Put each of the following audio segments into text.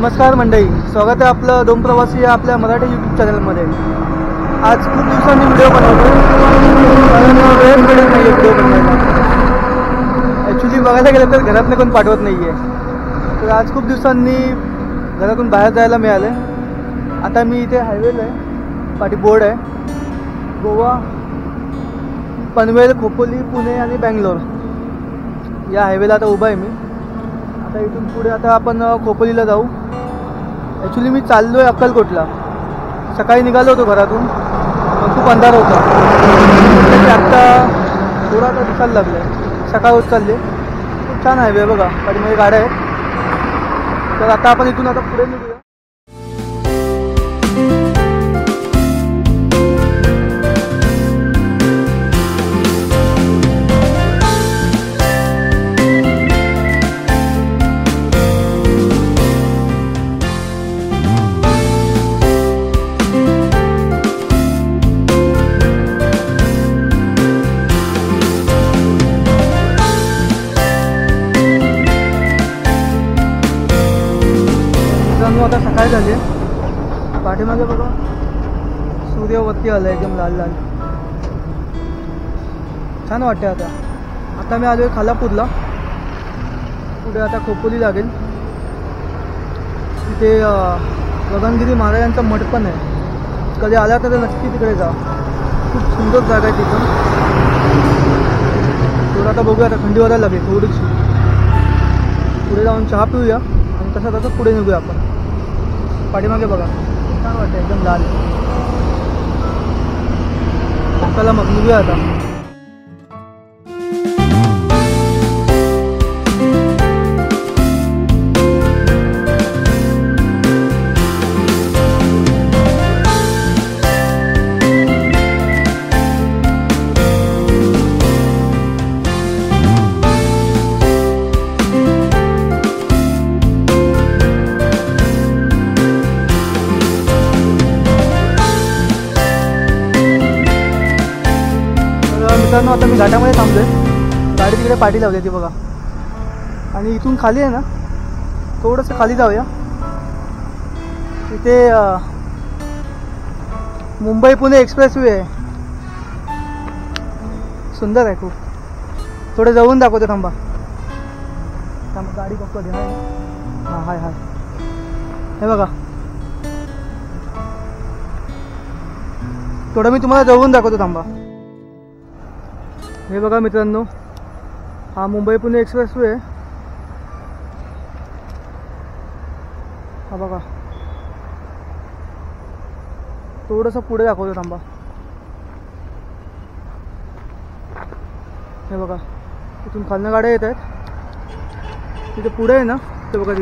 नमस्कार मंडळी, स्वागत आहे आपलं दोन प्रवासी या आपल्या मराठी यूट्यूब चॅनलमध्ये। आज खूप दिवसांनी व्हिडिओ बनवतो कारण वेळ मिळत नाही आहे व्हिडिओ बनवायला। ॲक्च्युली बघायला गेलं तर घरातनं कोण पाठवत नाही आहे, तर आज खूप दिवसांनी घरातून बाहेर जायला मिळालं। आता मी इथे हायवेला आहे, पाठी बोर्ड आहे गोवा, पनवेल, खोपोली, पुणे आणि बँगलोर या हायवेला आता उभा आहे मी। आता इथून पुढे आता आपण खोपोलीला जाऊ। ॲक्च्युली मी चाललो आहे अक्कलकोटला। सकाळी निघालो होतो घरातून, पण खूप अंधार होता, आत्ता थोडा आता दिसायला लागलं आहे, सकाळ होत चालली। खूप छान हायवे बघा, पाठीमध्ये गाड्या आहेत। तर आता आपण इथून आता पुढे निघूया। आता सकाळी झाली, पाठीमागे बघा सूर्यवरती आलं एकदम लाल लाल, छान वाटते। आता मी आलो आहे खालापूरला, पुढे आता खोपोली लागेल। तिथे गगनगिरी महाराजांचा मठ पण आहे, कधी आला तर नक्की तिकडे जा, खूप सुंदर जागा आहे तिथून। थोडं आता बघूया, आता थंडी वाजायला लागेल थोडीशी, पुढे जाऊन चहा पिऊया आणि तसं पुढे निघूया आपण। पाठीमागे बघा छान वाटतं एकदम लाल। चला मग निघूया आता। मित्रांनो, आता मी घाटामध्ये थांबलोय, गाडी तिकडे पाठी लावली ती बघा, आणि इथून खाली आहे ना, थोडंसं खाली जाऊया। इथे मुंबई पुणे एक्सप्रेसवे आहे, सुंदर आहे खूप। थोडं जाऊन दाखवतो, थांबा गाडी बघतो दे। हां हाय हाय, हे बघा, थोडं मी तुम्हाला जाऊन दाखवतो, थांबा। हे बघा मित्रांनो, हा मुंबई पुणे एक्सप्रेसवे आहे, हा बघा। थोडंसं पुढे दाखवतो, थांबा। हे बघा, इथून खालनं गाड्या येत आहेत, तिथे पुढे आहे ना, ते बघा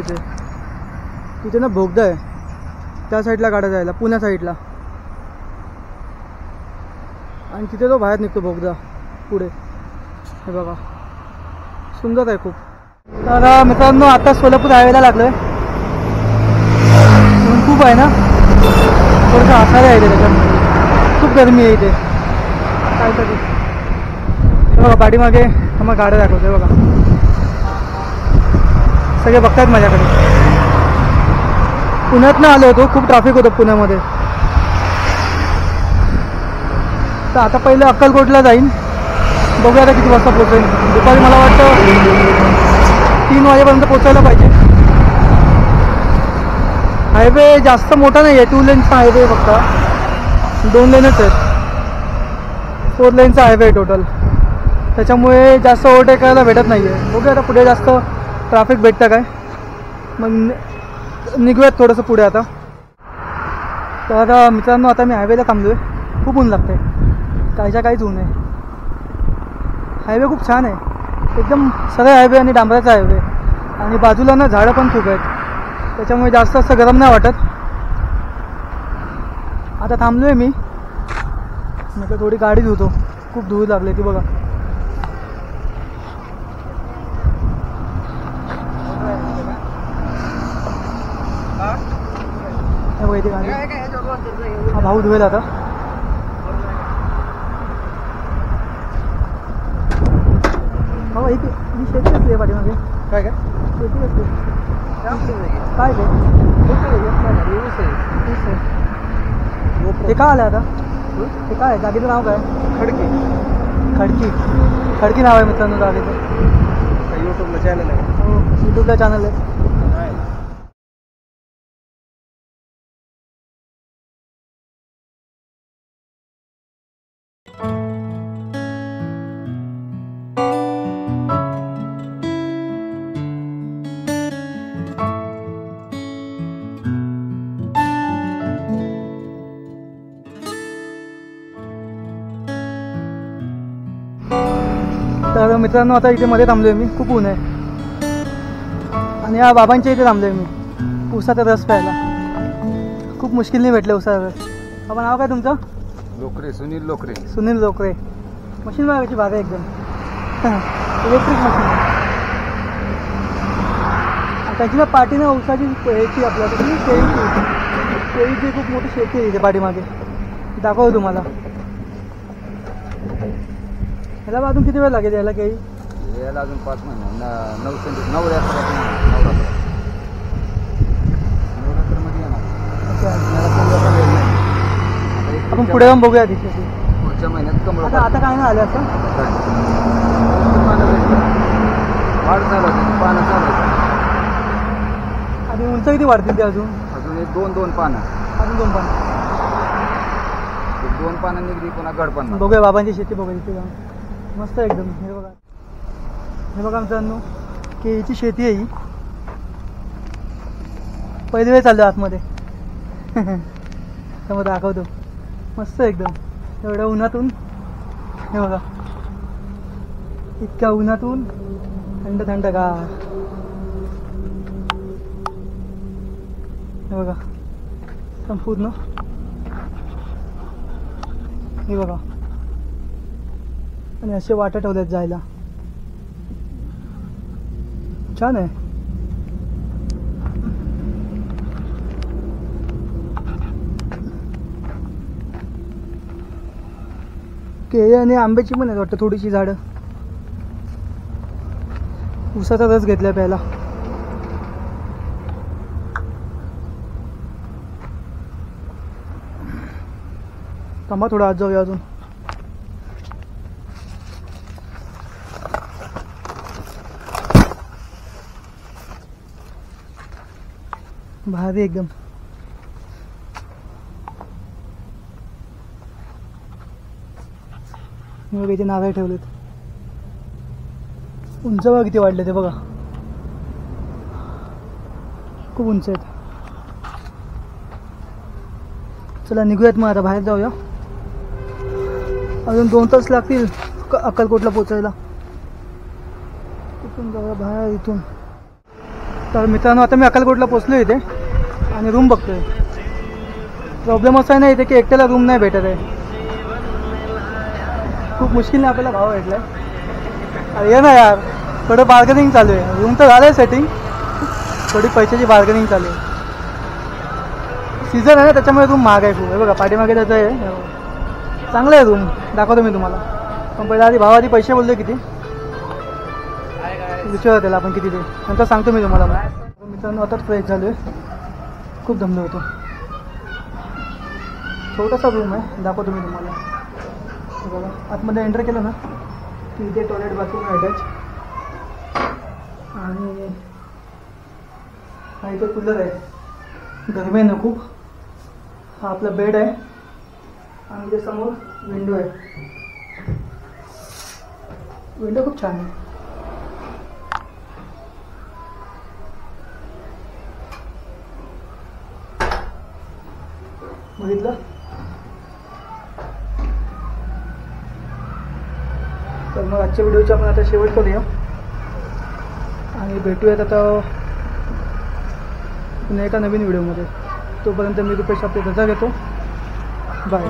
तिथे ना बोगदा आहे, त्या साईडला गाड्या जायला, पुण्या साईडला, आणि तिथे तो बाहेर निघतो बोगदा पुढे। हे बघा, सुंदर आहे खूप। तर मित्रांनो, आता सोलापूर हायवेला लागलोय, ऊन खूप आहे ना, थोडंसं आसारे आहे त्याच्यात, खूप गरमी आहे इथे काय तरी। हे बघा पाठीमागे आम्हाला गाड्या दाखवते बघा, सगळे बघतायत माझ्याकडे। पुण्यातनं आलो होतो, खूप ट्रॅफिक होतं पुण्यामध्ये, तर आता पहिलं अक्कलकोटला जाईन, बघूया आता किती वाजता पोहोचेल। दुपारी मला वाटतं 3 वाजेपर्यंत पोचायला पाहिजे। हायवे जास्त मोठा नाही आहे, 2 लेनचा हायवे फक्त, 2 लेनच आहेत, 4 लेनचा हायवे आहे टोटल, त्याच्यामुळे जास्त ओव्हरटेक करायला भेटत नाही आहे। बघूया आता पुढे जास्त ट्रॅफिक भेटतं काय, मग निघूयात थोडंसं पुढे आता। तर मित्रांनो, आता मी हायवेला थांबलो आहे, खूप ऊन लागतं आहे, काहीच ऊन आहे। हायवे खूप छान आहे, एकदम सरळ हायवे आणि डांबराचा हायवे, आणि बाजूला ना झाडं पण खूप आहेत, त्याच्यामुळे जास्त असं गरम नाही वाटत। आता थांबलो आहे मी, म्हटलं थोडी गाडी धुतो, खूप धूळ लागली ती बघा। इथे गाडी, हा भाऊ धुवेल आता। हो एक शेती असते पाठीमागे, काय काय शेती असते। काय ते का आलं आता ते काय आहे जागेचं नाव काय खडकी खडकी खडकी नाव आहे मित्रांनो जागेचं यूट्यूबला चॅनल आहे हो यूट्यूबला चॅनल आहे तर मित्रांनो आता इथे मध्ये थांबलोय मी खूप ऊन आहे आणि या बाबांच्या इथे थांबलोय मी उसाचा रस प्यायला खूप मुश्किलने भेटले उसाचा रस बाबा नाव काय तुमचं लोकरे सुनील लोकरे सुनील लोकरे मशीन बघा कशी भाग आहे एकदम इलेक्ट्रिक मशीन त्याची ना पाठीनं उसाची ह्याची आपल्याकडे केळीची खूप मोठी शेती आहे इथे पाठीमागे दाखवतो तुम्हाला ह्याला अजून किती वेळ लागेल याला केळी याला अजून 5 महिने 9 आपण पुढे जाऊन बघूया तिथे पुढच्या महिन्यात कमळ आता काय नाही आलं असं वाढ झालं पानं चालू आणि उंच किती वाढतील ते अजून एक 2 पानं अजून 2 पानं 2 पानं निघली पुन्हा गड पण बघूया बाबांची शेती बघूया इथे जाऊन मस्त एकदम हे बघा मित्रांनो केळीची शेती आहे ही पहिली वेळ चाललो आतमध्ये तर मग दाखवतो मस्त एकदम एवढ्या उन्हातून हे बघा इतक्या उन्हातून थंड थंड गार हे बघा संपूर्ण हे बघा आणि असे वाटा ठेवल्यात जायला छान आहे केळी आणि आंब्याची पण आहेत वाटतं थोडीशी झाडं उसाचा रस घेतलाय प्यायला थांबा थोडं आज जाऊया अजून भारी एकदम बघा इथे नावे ठेवलेत उंच बघा किती वाढले ते बघा खूप उंच आहेत चला निघूयात मग आता बाहेर जाऊया अजून 2 तास लागतील अक्कलकोटला पोचायला इथून जाऊया बाहेर इथून तर मित्रांनो आता मी अक्कलकोटला पोचलो इथे आणि रूम बघतोय प्रॉब्लेम असा आहे ना इथे की एकट्याला रूम नाही भेटत आहे खूप मुश्किलने आपल्याला भाव भेटलाय अरे ये ना यार थोडं बार्गेनिंग चालू आहे रूम तर झालं आहे सेटिंग थोडी पैशाची बार्गेनिंग चालू आहे सीझन आहे ना त्याच्यामुळे रूम महाग आहे खूप हे बघा पाठीमागे त्याचं आहे चांगलं आहे रूम दाखवतो मी तुम्हाला पण पहिला आधी भावाआधी पैसे बोलले किती विचारा त्याला आपण किती ते नंतर सांगतो मी तुम्हाला मित्रांनो आताच फ्रेश झालो आहे खूप दमलो होतो छोटासा रूम आहे दाखवतो मी तुम्हाला बघा आतमध्ये एंटर केलं ना की इथे टॉयलेट बाथरूम अटॅच आणि हा इथे कूलर आहे गरमी आहे ना खूप हा आपला बेड आहे आणि इथे समोर विंडो आहे विंडो खूप छान आहे बघितलं तर मग आजच्या व्हिडिओचा आपण आता शेवट करूया आणि भेटूयात आता पुन्हा एका नवीन व्हिडिओमध्ये तोपर्यंत मी रुपेश आपली रजा घेतो बाय